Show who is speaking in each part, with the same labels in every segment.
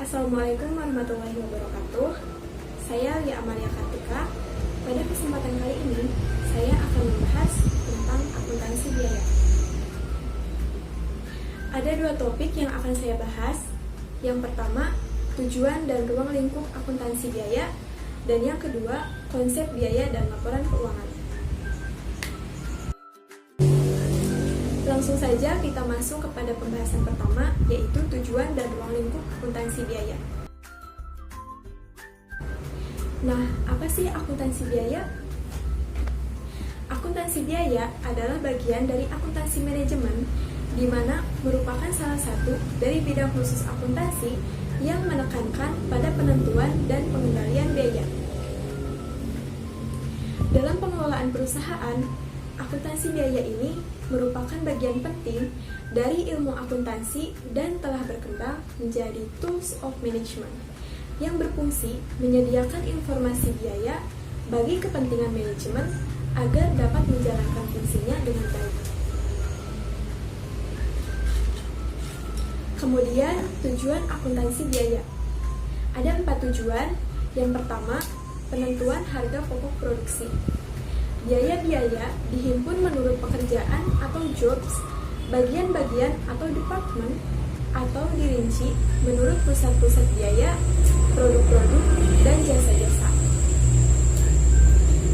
Speaker 1: Assalamualaikum warahmatullahi wabarakatuh. Saya Lia Amalia Kartika. Pada kesempatan kali ini, saya akan membahas tentang akuntansi biaya. Ada dua topik yang akan saya bahas. Yang pertama, tujuan dan ruang lingkup akuntansi biaya, dan yang kedua, konsep biaya dan laporan keuangan. Langsung saja kita masuk kepada pembahasan pertama, yaitu tujuan dan ruang lingkup akuntansi biaya. Nah, apa sih akuntansi biaya? Akuntansi biaya adalah bagian dari akuntansi manajemen, di mana merupakan salah satu dari bidang khusus akuntansi yang menekankan pada penentuan dan pengendalian biaya. Dalam pengelolaan perusahaan, akuntansi biaya ini merupakan bagian penting dari ilmu akuntansi dan telah berkembang menjadi tools of management yang berfungsi menyediakan informasi biaya bagi kepentingan manajemen agar dapat menjalankan fungsinya dengan baik. Kemudian, tujuan akuntansi biaya. Ada 4 tujuan. Yang pertama, penentuan harga pokok produksi. Biaya-biaya dihimpun menurut pekerjaan atau jobs, bagian-bagian atau departemen, atau dirinci menurut pusat-pusat biaya, produk-produk, dan jasa-jasa.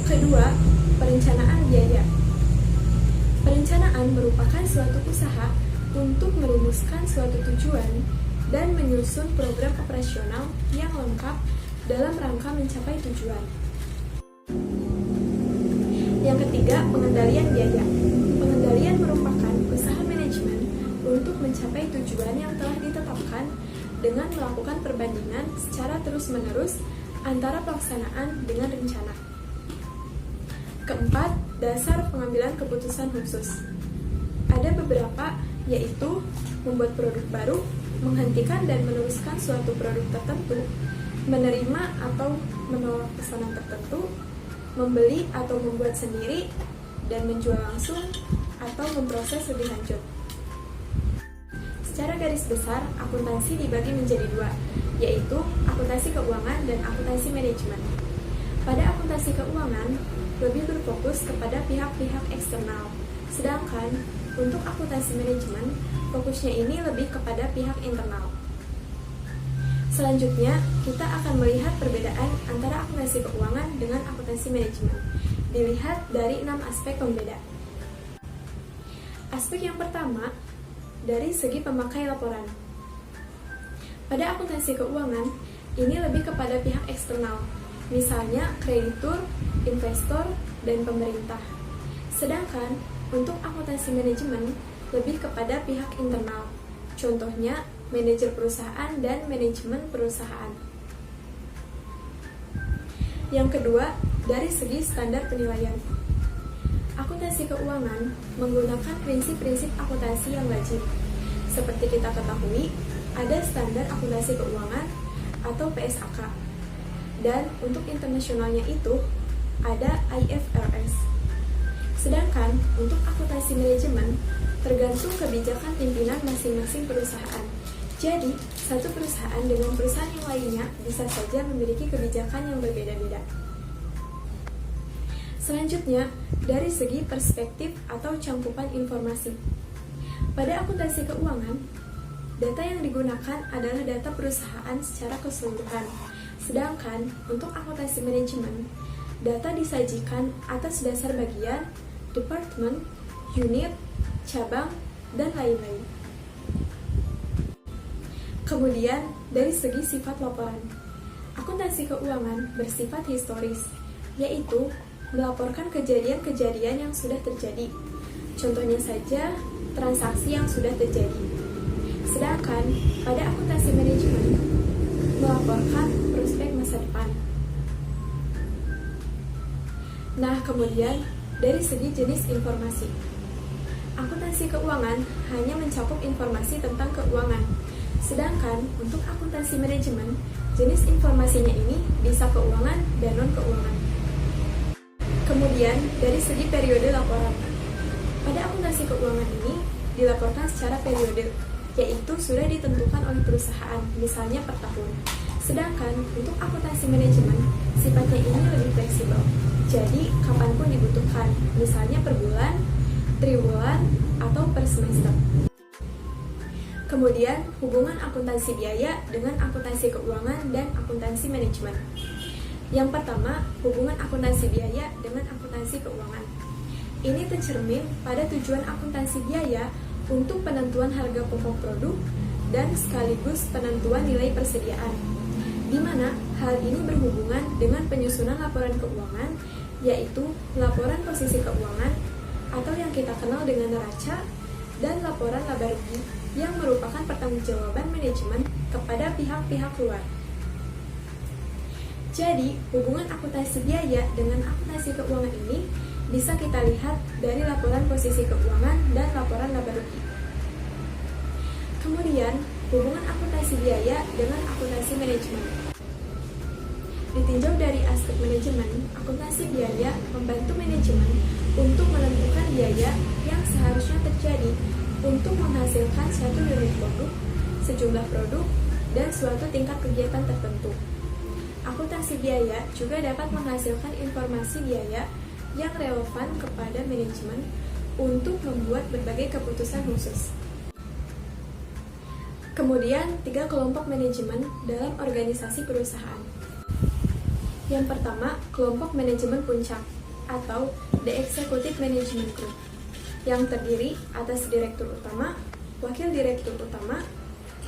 Speaker 1: Kedua, perencanaan biaya. Perencanaan merupakan suatu usaha untuk merumuskan suatu tujuan dan menyusun program operasional yang lengkap dalam rangka mencapai tujuan. Yang ketiga, pengendalian biaya. Pengendalian merupakan usaha manajemen untuk mencapai tujuan yang telah ditetapkan dengan melakukan perbandingan secara terus-menerus antara pelaksanaan dengan rencana. Keempat, dasar pengambilan keputusan khusus. Ada beberapa, yaitu membuat produk baru, menghentikan dan meneruskan suatu produk tertentu, menerima atau menolak pesanan tertentu, membeli atau membuat sendiri, dan menjual langsung atau memproses lebih lanjut. Secara garis besar, akuntansi dibagi menjadi dua, yaitu akuntansi keuangan dan akuntansi manajemen. Pada akuntansi keuangan, lebih berfokus kepada pihak-pihak eksternal, sedangkan untuk akuntansi manajemen, fokusnya ini lebih kepada pihak internal. Selanjutnya, kita akan melihat perbedaan antara akuntansi keuangan dengan akuntansi manajemen. Dilihat dari 6 aspek pembeda. Aspek yang pertama, dari segi pemakai laporan. Pada akuntansi keuangan, ini lebih kepada pihak eksternal, misalnya kreditur, investor, dan pemerintah. Sedangkan, untuk akuntansi manajemen, lebih kepada pihak internal, contohnya manajer perusahaan dan manajemen perusahaan. Yang kedua, dari segi standar penilaian. Akuntansi keuangan menggunakan prinsip-prinsip akuntansi yang wajib. Seperti kita ketahui, ada standar akuntansi keuangan atau PSAK. Dan untuk internasionalnya itu, ada IFRS. Sedangkan untuk akuntansi manajemen, tergantung kebijakan pimpinan masing-masing perusahaan. Jadi, satu perusahaan dengan perusahaan yang lainnya bisa saja memiliki kebijakan yang berbeda-beda. Selanjutnya, dari segi perspektif atau cangkupan informasi. Pada akuntansi keuangan, data yang digunakan adalah data perusahaan secara keseluruhan. Sedangkan, untuk akuntansi manajemen, data disajikan atas dasar bagian, departemen, unit, cabang, dan lain-lain. Kemudian, dari segi sifat laporan, akuntansi keuangan bersifat historis, yaitu melaporkan kejadian-kejadian yang sudah terjadi. Contohnya saja, transaksi yang sudah terjadi. Sedangkan, pada akuntansi manajemen, melaporkan prospek masa depan. Nah, kemudian, dari segi jenis informasi, akuntansi keuangan hanya mencakup informasi tentang keuangan. Sedangkan untuk akuntansi manajemen, jenis informasinya ini bisa keuangan dan non-keuangan. Kemudian, dari segi periode laporan. Pada akuntansi keuangan ini dilaporkan secara periode. yaitu sudah ditentukan oleh perusahaan, misalnya per tahun. Sedangkan untuk akuntansi manajemen, sifatnya ini lebih fleksibel. Jadi, kapanpun dibutuhkan, misalnya per bulan, triwulan, atau per semester. Kemudian, hubungan akuntansi biaya dengan akuntansi keuangan dan akuntansi manajemen. Yang pertama, hubungan akuntansi biaya dengan akuntansi keuangan. Ini tercermin pada tujuan akuntansi biaya untuk penentuan harga pokok produk dan sekaligus penentuan nilai persediaan, di mana hal ini berhubungan dengan penyusunan laporan keuangan, yaitu laporan posisi keuangan atau yang kita kenal dengan neraca, dan laporan laba rugi yang merupakan pertanggungjawaban manajemen kepada pihak-pihak luar. Jadi, hubungan akuntansi biaya dengan akuntansi keuangan ini bisa kita lihat dari laporan posisi keuangan dan laporan laba rugi. Kemudian, hubungan akuntansi biaya dengan akuntansi manajemen. Ditinjau dari aspek manajemen, akuntansi biaya membantu manajemen untuk menentukan biaya yang seharusnya terjadi untuk menghasilkan suatu unit produk, sejumlah produk, dan suatu tingkat kegiatan tertentu. Akuntansi biaya juga dapat menghasilkan informasi biaya yang relevan kepada manajemen untuk membuat berbagai keputusan khusus. Kemudian, 3 kelompok manajemen dalam organisasi perusahaan. Yang pertama, kelompok manajemen puncak atau The Executive Management Group, yang terdiri atas direktur utama, wakil direktur utama,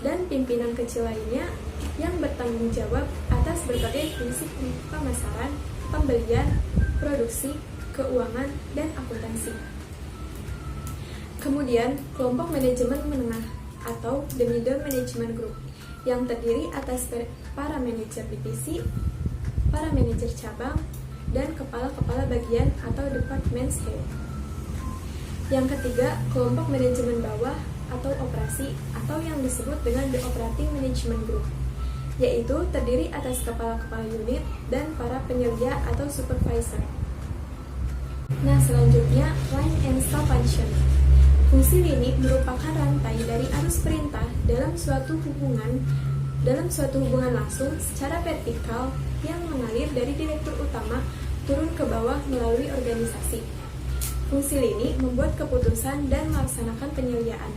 Speaker 1: dan pimpinan kecil lainnya yang bertanggung jawab atas berbagai fungsi pemasaran, pembelian, produksi, keuangan, dan akuntansi. Kemudian, kelompok manajemen menengah atau The Middle Management Group, yang terdiri atas para manajer divisi, para manajer cabang, dan kepala-kepala bagian atau department head. Yang ketiga, kelompok manajemen bawah atau operasi atau yang disebut dengan The Operating Management Group, yaitu terdiri atas kepala-kepala unit dan para penyelia atau supervisor. Nah, selanjutnya, line and staff function. Fungsi lini merupakan rantai dari arus perintah dalam suatu hubungan langsung secara vertikal yang mengalir dari direktur utama turun ke bawah melalui organisasi. Fungsi lini membuat keputusan dan melaksanakan penyeliaan.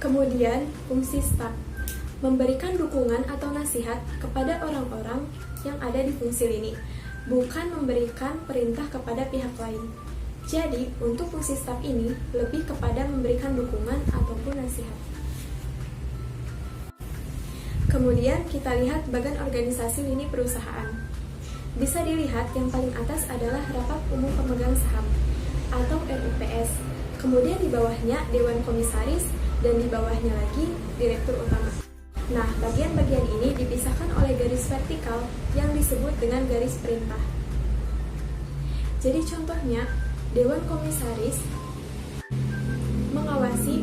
Speaker 1: Kemudian, fungsi staf memberikan dukungan atau nasihat kepada orang-orang yang ada di fungsi lini, bukan memberikan perintah kepada pihak lain. Jadi, untuk fungsi staf ini lebih kepada memberikan dukungan ataupun nasihat. Kemudian, kita lihat bagian organisasi lini perusahaan. Bisa dilihat yang paling atas adalah Rapat Umum Pemegang Saham atau RUPS. Kemudian di bawahnya Dewan Komisaris dan di bawahnya lagi Direktur Utama. Nah, bagian-bagian ini dipisahkan oleh garis vertikal yang disebut dengan garis perintah. Jadi contohnya, Dewan Komisaris mengawasi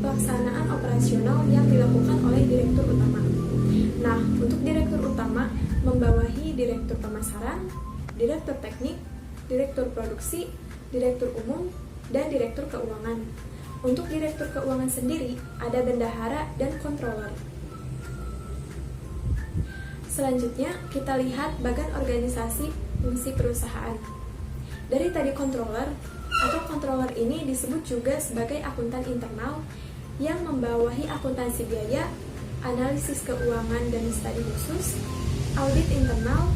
Speaker 1: pelaksanaan operasional yang dilakukan oleh Direktur Utama. Nah, untuk Direktur Utama membawahi Direktur Pemasaran, Direktur Teknik, Direktur Produksi, Direktur Umum, dan Direktur Keuangan. Untuk Direktur Keuangan sendiri, ada bendahara dan controller. Selanjutnya, kita lihat bagian organisasi fungsi perusahaan. Dari tadi controller, atau controller ini disebut juga sebagai akuntan internal yang membawahi akuntansi biaya, analisis keuangan dan studi khusus, audit internal,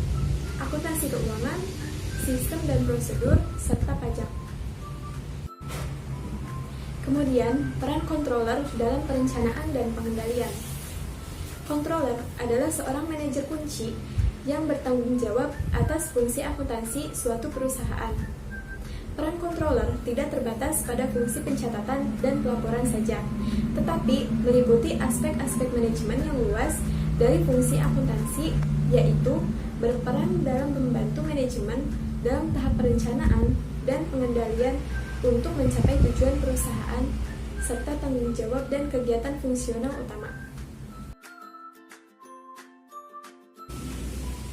Speaker 1: akuntansi keuangan, sistem dan prosedur, serta pajak. Kemudian, peran controller dalam perencanaan dan pengendalian. Controller adalah seorang manajer kunci yang bertanggung jawab atas fungsi akuntansi suatu perusahaan. Peran controller tidak terbatas pada fungsi pencatatan dan pelaporan saja, tetapi meliputi aspek-aspek manajemen yang luas dari fungsi akuntansi, yaitu berperan dalam membantu manajemen dalam tahap perencanaan dan pengendalian untuk mencapai tujuan perusahaan, serta tanggung jawab dan kegiatan fungsional utama.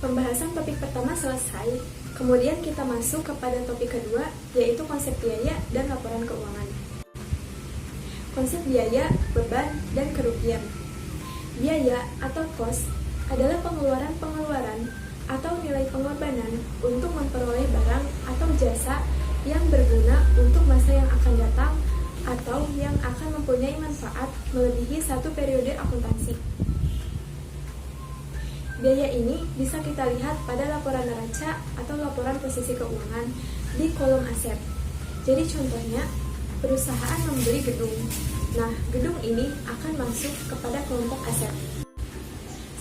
Speaker 1: Pembahasan topik pertama selesai, kemudian kita masuk kepada topik kedua, yaitu konsep biaya dan laporan keuangan. konsep biaya, beban, dan kerugian. Biaya atau cost adalah pengeluaran-pengeluaran atau nilai pengorbanan untuk memperoleh barang atau jasa yang berguna untuk masa yang akan datang atau yang akan mempunyai manfaat melebihi satu periode akuntansi. Biaya ini bisa kita lihat pada laporan neraca atau laporan posisi keuangan di kolom aset. Jadi contohnya, perusahaan membeli gedung. Nah, gedung ini akan masuk kepada kelompok aset.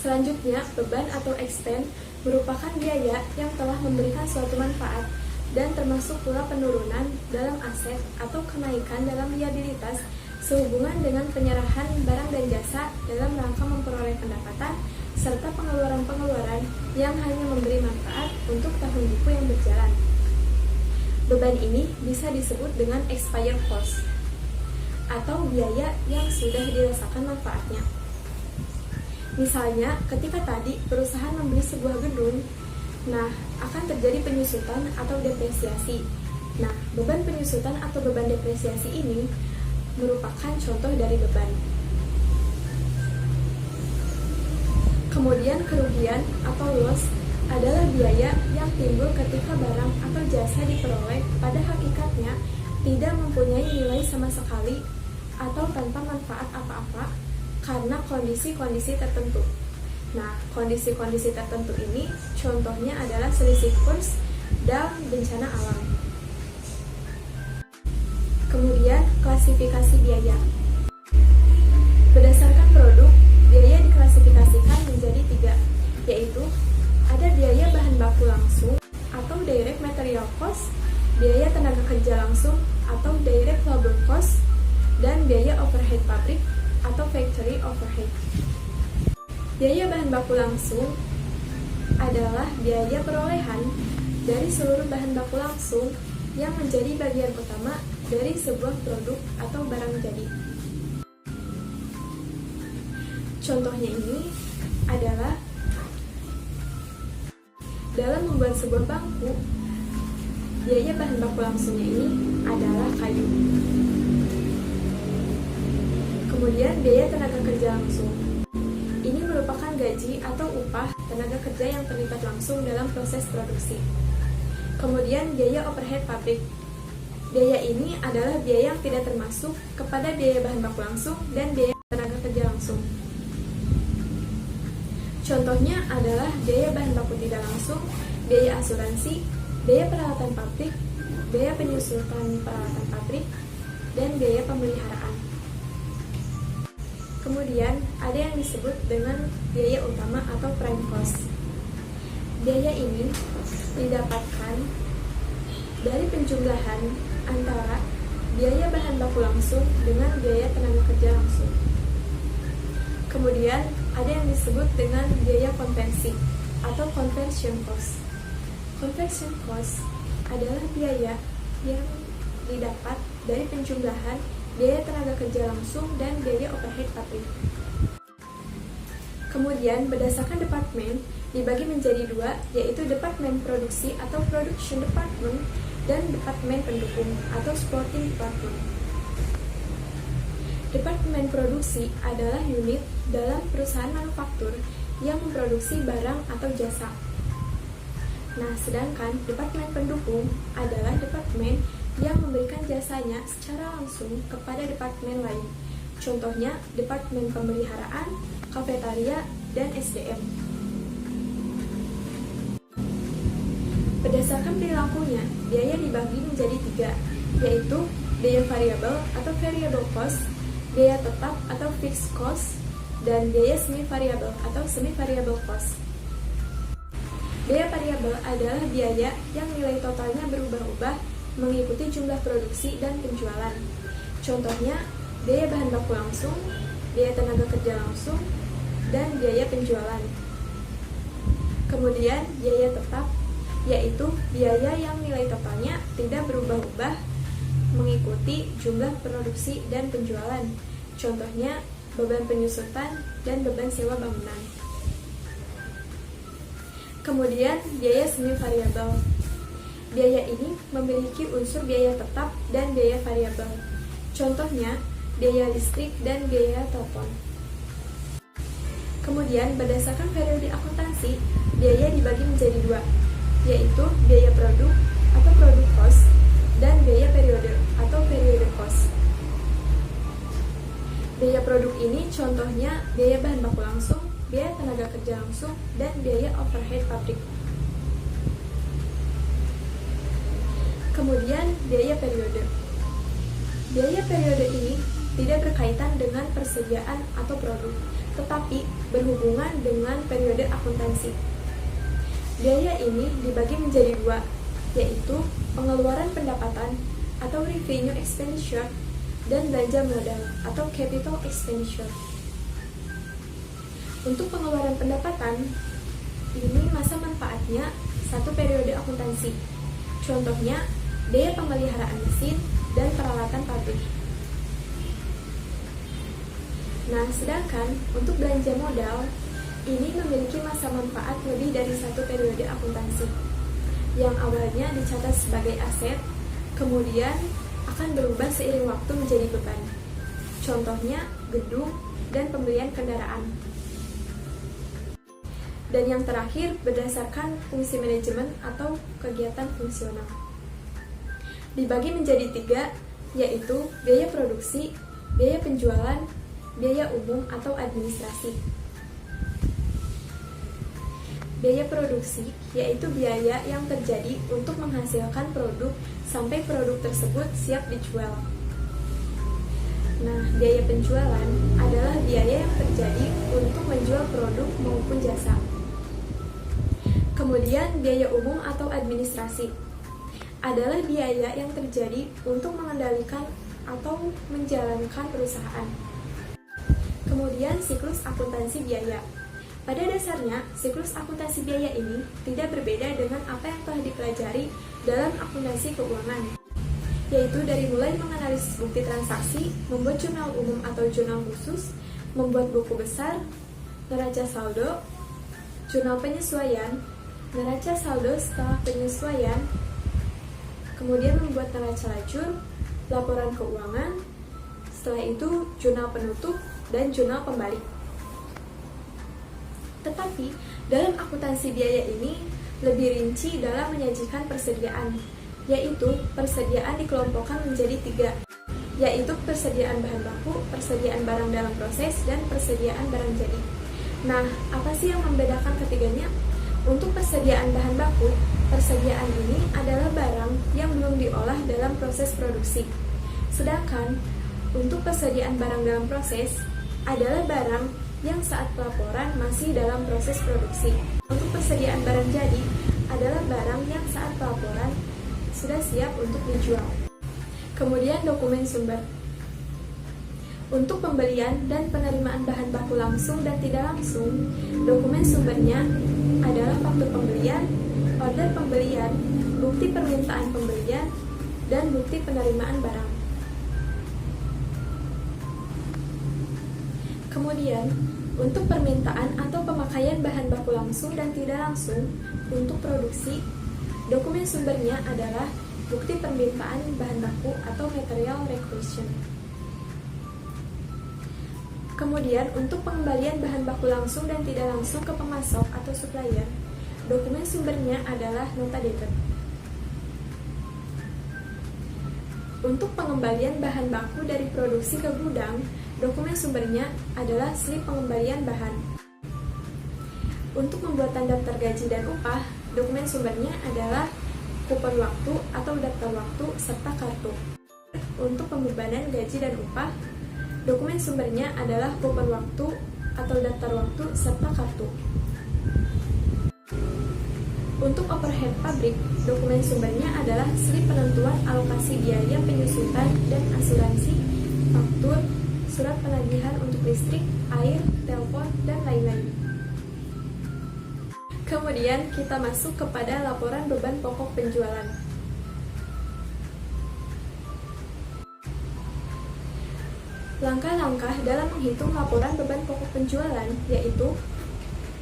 Speaker 1: Selanjutnya, beban atau expense merupakan biaya yang telah memberikan suatu manfaat dan termasuk pula penurunan dalam aset atau kenaikan dalam liabilitas sehubungan dengan penyerahan barang dan jasa dalam rangka memperoleh pendapatan serta pengeluaran-pengeluaran yang hanya memberi manfaat untuk tahun buku yang berjalan. Beban ini bisa disebut dengan expired cost atau biaya yang sudah dirasakan manfaatnya. Misalnya, ketika tadi perusahaan membeli sebuah gedung, nah, akan terjadi penyusutan atau depresiasi. Nah, beban penyusutan atau beban depresiasi ini merupakan contoh dari beban. Kemudian, kerugian atau loss adalah biaya yang timbul ketika barang atau jasa diperoleh pada hakikatnya tidak mempunyai nilai sama sekali atau tanpa manfaat apa-apa karena kondisi-kondisi tertentu. Nah, kondisi-kondisi tertentu ini contohnya adalah selisih kurs dan bencana alam. Kemudian, klasifikasi biaya. Berdasarkan produk, biaya diklasifikasikan menjadi 3, yaitu ada biaya bahan baku langsung atau direct material cost, biaya tenaga kerja langsung atau direct labor cost, dan biaya overhead pabrik atau factory overhead. Biaya bahan baku langsung adalah biaya perolehan dari seluruh bahan baku langsung yang menjadi bagian utama dari sebuah produk atau barang jadi. Contohnya ini adalah dalam membuat sebuah bangku, biaya bahan baku langsungnya ini adalah kayu. Kemudian biaya tenaga kerja langsung. Ini merupakan gaji atau upah tenaga kerja yang terlibat langsung dalam proses produksi. Kemudian biaya overhead pabrik. Biaya ini adalah biaya yang tidak termasuk kepada biaya bahan baku langsung dan biaya tenaga kerja langsung. Contohnya adalah biaya bahan baku tidak langsung, biaya asuransi, biaya peralatan pabrik, biaya penyusutan peralatan pabrik, dan biaya pemeliharaan. Kemudian, ada yang disebut dengan biaya utama atau prime cost. Biaya ini didapatkan dari penjumlahan antara biaya bahan baku langsung dengan biaya tenaga kerja langsung. Kemudian, ada yang disebut dengan biaya konversi atau conversion cost. Conversion cost adalah biaya yang didapat dari penjumlahan biaya tenaga kerja langsung dan biaya overhead pabrik. Kemudian, berdasarkan departemen, dibagi menjadi 2, yaitu departemen produksi atau production department dan departemen pendukung atau supporting department. Departemen produksi adalah unit dalam perusahaan manufaktur yang memproduksi barang atau jasa. Nah, sedangkan departemen pendukung adalah departemen yang memberikan jasanya secara langsung kepada departemen lain. Contohnya, departemen pemeliharaan, kafetaria, dan SDM. Berdasarkan perilakunya, biaya dibagi menjadi 3, yaitu biaya variabel atau variable cost, biaya tetap atau fixed cost, dan biaya semi variabel atau semi variable cost. Biaya variabel adalah biaya yang nilai totalnya berubah-ubah mengikuti jumlah produksi dan penjualan. Contohnya, biaya bahan baku langsung, biaya tenaga kerja langsung, dan biaya penjualan. Kemudian, biaya tetap, yaitu biaya yang nilai totalnya tidak berubah-ubah mengikuti jumlah produksi dan penjualan. Contohnya, beban penyusutan dan beban sewa bangunan. Kemudian, biaya semi variabel. Biaya ini memiliki unsur biaya tetap dan biaya variabel. Contohnya, biaya listrik, dan biaya telepon. Kemudian, berdasarkan periode akuntansi, biaya dibagi menjadi dua, yaitu biaya produk atau produk cost dan biaya periode atau periode cost. Biaya produk ini contohnya biaya bahan baku langsung, biaya tenaga kerja langsung, dan biaya overhead pabrik. Kemudian, biaya periode. Biaya periode ini tidak berkaitan dengan persediaan atau produk, tetapi berhubungan dengan periode akuntansi. Biaya ini dibagi menjadi dua, yaitu pengeluaran pendapatan atau revenue expenditure dan belanja modal atau capital expenditure. Untuk pengeluaran pendapatan, ini masa manfaatnya satu periode akuntansi. Contohnya, biaya pemeliharaan mesin dan peralatan pabrik. Nah, sedangkan untuk belanja modal, ini memiliki masa manfaat lebih dari satu periode akuntansi, yang awalnya dicatat sebagai aset, kemudian akan berubah seiring waktu menjadi beban. Contohnya, gedung dan pembelian kendaraan. Dan yang terakhir, berdasarkan fungsi manajemen atau kegiatan fungsional. Dibagi menjadi tiga, yaitu biaya produksi, biaya penjualan, biaya umum atau administrasi. Biaya produksi yaitu biaya yang terjadi untuk menghasilkan produk sampai produk tersebut siap dijual. Nah, biaya penjualan adalah biaya yang terjadi untuk menjual produk maupun jasa. Kemudian, biaya umum atau administrasi adalah biaya yang terjadi untuk mengendalikan atau menjalankan perusahaan. Kemudian, siklus akuntansi biaya. Pada dasarnya, siklus akuntansi biaya ini tidak berbeda dengan apa yang telah dipelajari dalam akuntansi keuangan, yaitu dari mulai menganalisis bukti transaksi, membuat jurnal umum atau jurnal khusus, membuat buku besar, neraca saldo, jurnal penyesuaian, neraca saldo setelah penyesuaian, kemudian membuat neraca lajur, laporan keuangan, setelah itu jurnal penutup, dan jurnal pembalik. Tetapi, dalam akuntansi biaya ini lebih rinci dalam menyajikan persediaan, yaitu persediaan dikelompokkan menjadi tiga, yaitu persediaan bahan baku, persediaan barang dalam proses, dan persediaan barang jadi. Nah, apa sih yang membedakan ketiganya? Untuk persediaan bahan baku, persediaan ini adalah barang yang belum diolah dalam proses produksi. Sedangkan, untuk persediaan barang dalam proses, adalah barang yang saat pelaporan masih dalam proses produksi. Untuk persediaan barang jadi adalah barang yang saat pelaporan sudah siap untuk dijual. Kemudian dokumen sumber. Untuk pembelian dan penerimaan bahan baku langsung dan tidak langsung, dokumen sumbernya adalah faktur pembelian, order pembelian, bukti permintaan pembelian, dan bukti penerimaan barang. Kemudian, untuk permintaan atau pemakaian bahan baku langsung dan tidak langsung untuk produksi, dokumen sumbernya adalah bukti permintaan bahan baku atau material requisition. Kemudian, untuk pengembalian bahan baku langsung dan tidak langsung ke pemasok atau supplier, dokumen sumbernya adalah nota debit. Untuk pengembalian bahan baku dari produksi ke gudang, dokumen sumbernya adalah slip pengembalian bahan. Untuk pembuatan daftar gaji dan upah, dokumen sumbernya adalah kupon waktu atau daftar waktu serta kartu. Untuk pembebanan gaji dan upah, dokumen sumbernya adalah kupon waktu atau daftar waktu serta kartu. Untuk overhead pabrik, dokumen sumbernya adalah slip penentuan alokasi biaya penyusutan dan asuransi, faktur, surat penagihan untuk listrik, air, telepon, dan lain-lain. Kemudian kita masuk kepada laporan beban pokok penjualan. Langkah-langkah dalam menghitung laporan beban pokok penjualan yaitu: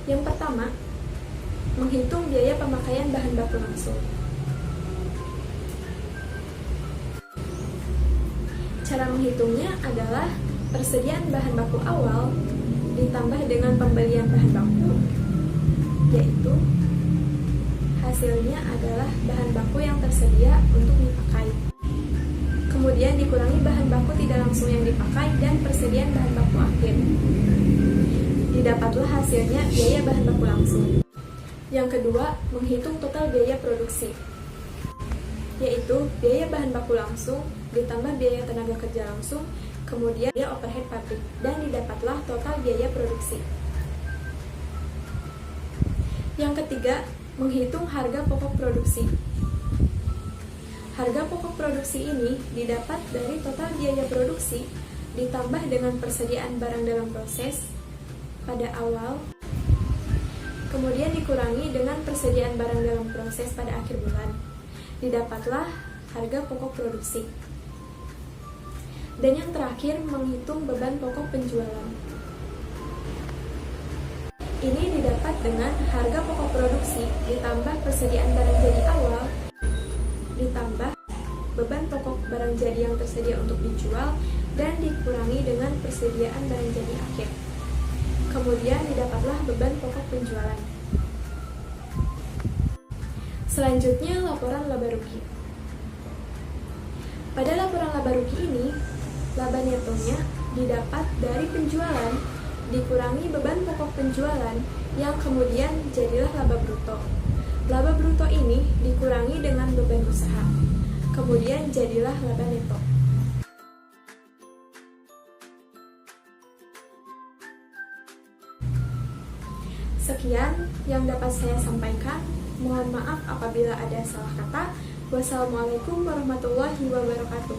Speaker 1: yang pertama, menghitung biaya pemakaian bahan baku langsung. Cara menghitungnya adalah persediaan bahan baku awal ditambah dengan pembelian bahan baku, yaitu hasilnya adalah bahan baku yang tersedia untuk dipakai. Kemudian dikurangi bahan baku tidak langsung yang dipakai dan persediaan bahan baku akhir. Didapatlah hasilnya biaya bahan baku langsung. Yang kedua, menghitung total biaya produksi, yaitu biaya bahan baku langsung ditambah biaya tenaga kerja langsung, kemudian biaya overhead pabrik, dan didapatlah total biaya produksi. Yang ketiga, menghitung harga pokok produksi. Harga pokok produksi ini didapat dari total biaya produksi ditambah dengan persediaan barang dalam proses pada awal, kemudian dikurangi dengan persediaan barang dalam proses pada akhir bulan. Didapatlah harga pokok produksi. Dan yang terakhir, menghitung beban pokok penjualan. Ini didapat dengan harga pokok produksi ditambah persediaan barang jadi awal ditambah beban pokok barang jadi yang tersedia untuk dijual dan dikurangi dengan persediaan barang jadi akhir. Kemudian didapatlah beban pokok penjualan. Selanjutnya, laporan laba rugi. Pada laporan laba rugi ini, laba netonya didapat dari penjualan dikurangi beban pokok penjualan yang kemudian jadilah laba bruto. Laba bruto ini dikurangi dengan beban usaha, kemudian jadilah laba neto. Sekian yang dapat saya sampaikan. Mohon maaf apabila ada salah kata. Wassalamualaikum warahmatullahi wabarakatuh.